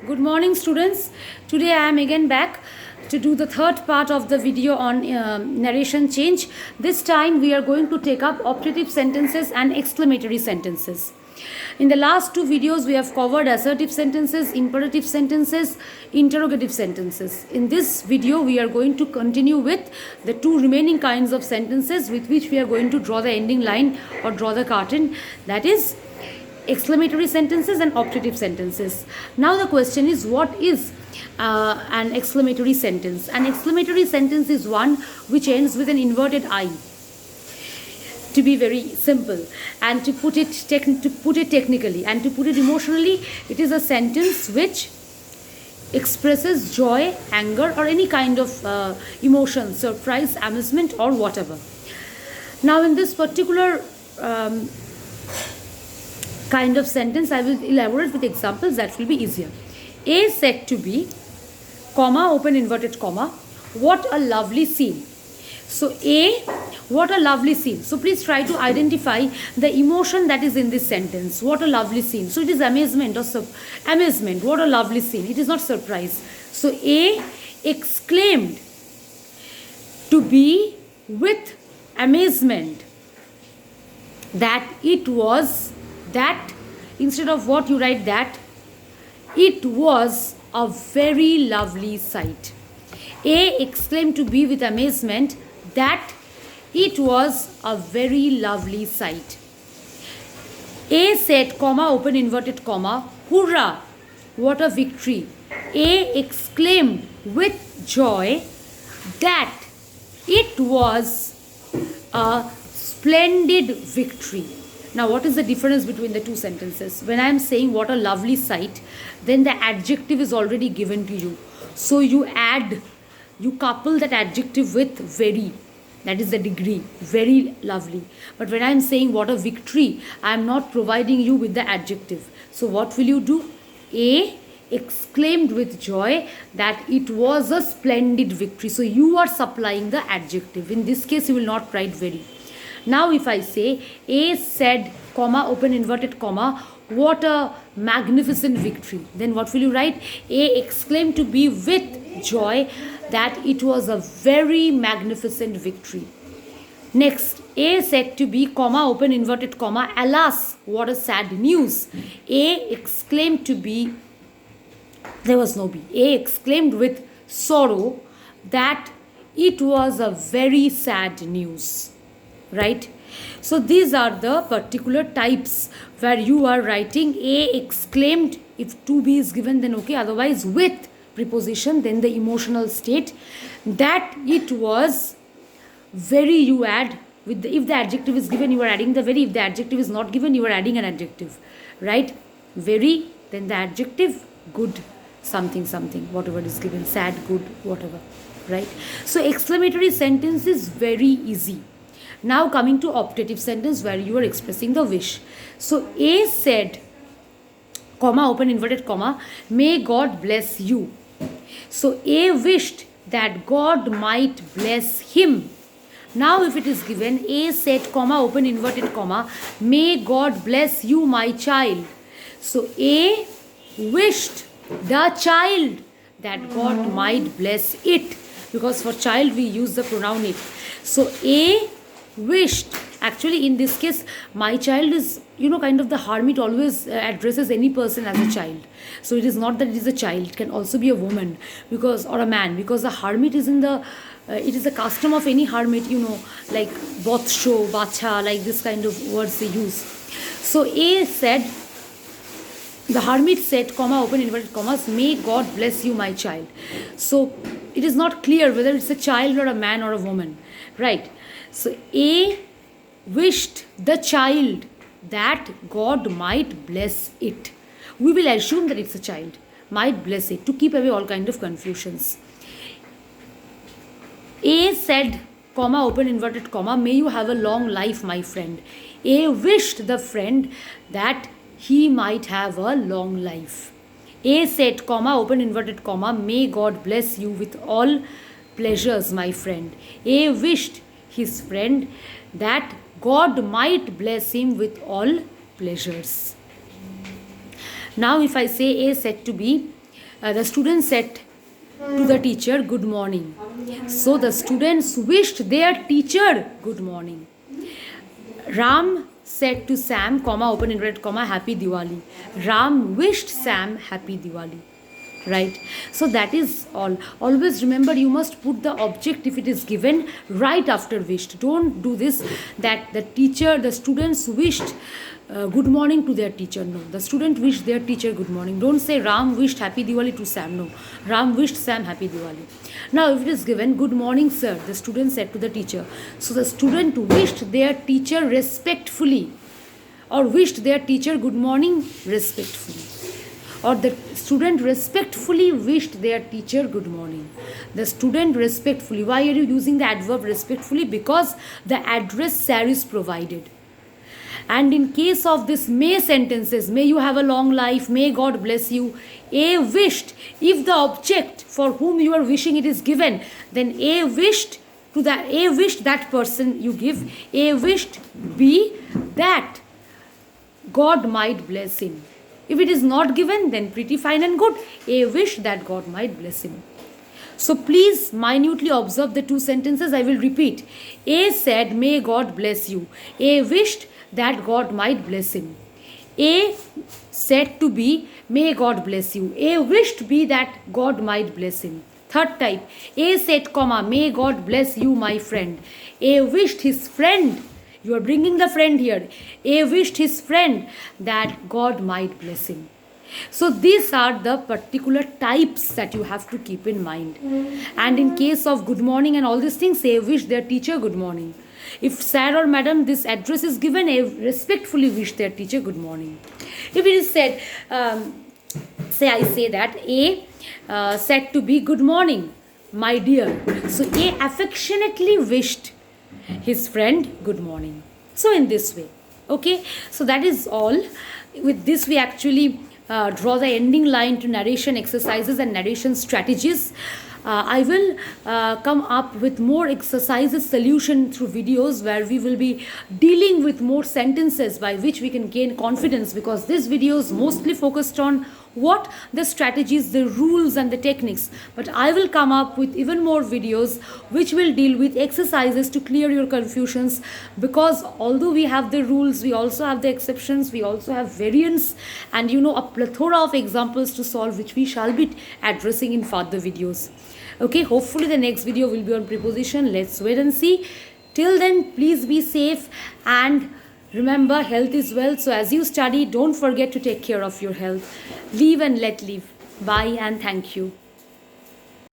Good morning, students. Today I am again back to do the third part of the video on narration change. This time we are going to take up optative sentences and exclamatory sentences. In the last two videos we have covered assertive sentences, imperative sentences, interrogative sentences. In this video we are going to continue with the two remaining kinds of sentences with which we are going to draw the ending line or draw the curtain, that is exclamatory sentences and optative sentences. Now the question is, what is an exclamatory sentence? An exclamatory sentence is one which ends with an inverted I, to be very simple, and to put it technically and to put it emotionally, it is a sentence which expresses joy, anger, or any kind of emotion, surprise, amusement, or whatever. Now in this particular kind of sentence, I will elaborate with examples that will be easier. A said to B, comma, open inverted comma, what a lovely scene. So A, what a lovely scene. So please try to identify the emotion that is in this sentence. What a lovely scene. So it is amazement or amazement. What a lovely scene. It is not surprise. So A exclaimed to B with amazement that it was, that instead of what you write that, it was a very lovely sight. A exclaimed to B with amazement that it was a very lovely sight. A said, comma, open inverted comma, hurrah, what a victory. A exclaimed with joy that it was a splendid victory. Now, what is the difference between the two sentences? When I am saying what a lovely sight, then the adjective is already given to you. So you couple that adjective with very, that is the degree, very lovely. But when I am saying what a victory, I am not providing you with the adjective. So what will you do? A exclaimed with joy that it was a splendid victory. So you are supplying the adjective. In this case, you will not write very. Now if I say A said, comma, open inverted comma, what a magnificent victory, then what will you write? A exclaimed to B with joy that it was a very magnificent victory. Next, A said to B, comma, open inverted comma, alas, what a sad news. A exclaimed to B, there was no B. A exclaimed with sorrow that it was a very sad news. Right? So these are the particular types where you are writing A exclaimed. If to be is given, then okay, otherwise with preposition, then the emotional state, that it was very, you add with the, if the adjective is given, you are adding the very. If the adjective is not given, you are adding an adjective, right? Very, then the adjective, good, something, whatever is given, sad, good, whatever, right? So exclamatory sentence is very easy. Now coming to optative sentence where you are expressing the wish. So A said, comma, open inverted comma, may God bless you. So A wished that God might bless him. Now if it is given, A said, comma, open inverted comma, may God bless you, my child. So A wished the child that God might bless it, because for child we use the pronoun it. So A wished, actually in this case my child is, kind of the hermit always addresses any person as a child. So it is not that it is a child, it can also be a woman because, or a man, because the hermit is in the it is the custom of any hermit, like botsho, bacha, like this kind of words they use. So A said, the hermit said, comma, open inverted commas, may God bless you, my child. So it is not clear whether it's a child or a man or a woman, right? So A wished the child that God might bless it. We will assume that it's a child, might bless it, to keep away all kind of confusions. A said, comma, open inverted comma, may you have a long life, my friend. A wished the friend that he might have a long life. A said, comma, open inverted comma, may God bless you with all pleasures, my friend. A wished his friend that God might bless him with all pleasures. Now if I say A said to B, the student said to the teacher, good morning. So the students wished their teacher good morning. Ram said to Sam, comma, open inverted comma, happy Diwali. Ram wished Sam happy Diwali. Right? So that is all. Always remember, you must put the object if it is given right after wished. Don't do this that the students wished good morning to their teacher. No, the student wished their teacher good morning. Don't say Ram wished happy Diwali to Sam. No, Ram wished Sam happy Diwali. Now if it is given good morning sir, the student said to the teacher. So the student wished their teacher respectfully, or wished their teacher good morning respectfully, or the student respectfully wished their teacher good morning. The student respectfully. Why are you using the adverb respectfully? Because the address sir is provided. And in case of this may sentences, may you have a long life, may God bless you, A wished, if the object for whom you are wishing it is given, then A wished that person you give, A wished B that God might bless him. If it is not given, then pretty fine and good. A wish that God might bless him. So please minutely observe the two sentences. I will repeat. A said, may God bless you. A wished that God might bless him. A said to B, may God bless you. A wished B that God might bless him. Third type. A said, comma, may God bless you, my friend. A wished his friend. You are bringing the friend here. A wished his friend that God might bless him. So these are the particular types that you have to keep in mind. And in case of good morning and all these things, A wish their teacher good morning. If sir or madam, this address is given, A respectfully wish their teacher good morning. If it is said, I say that A said to B, good morning, my dear. So A affectionately wished his friend good morning. So in this way, okay, so that is all. With this we actually draw the ending line to narration exercises and narration strategies. I will come up with more exercises solution through videos where we will be dealing with more sentences by which we can gain confidence, because this video is mostly focused on what the strategies, the rules and the techniques. But I will come up with even more videos which will deal with exercises to clear your confusions, because although we have the rules, we also have the exceptions, we also have variants, and a plethora of examples to solve, which we shall be addressing in further videos. Okay, hopefully the next video will be on preposition. Let's wait and see. Till then, please be safe and remember, health is wealth. So as you study, don't forget to take care of your health. Live and let live. Bye and thank you.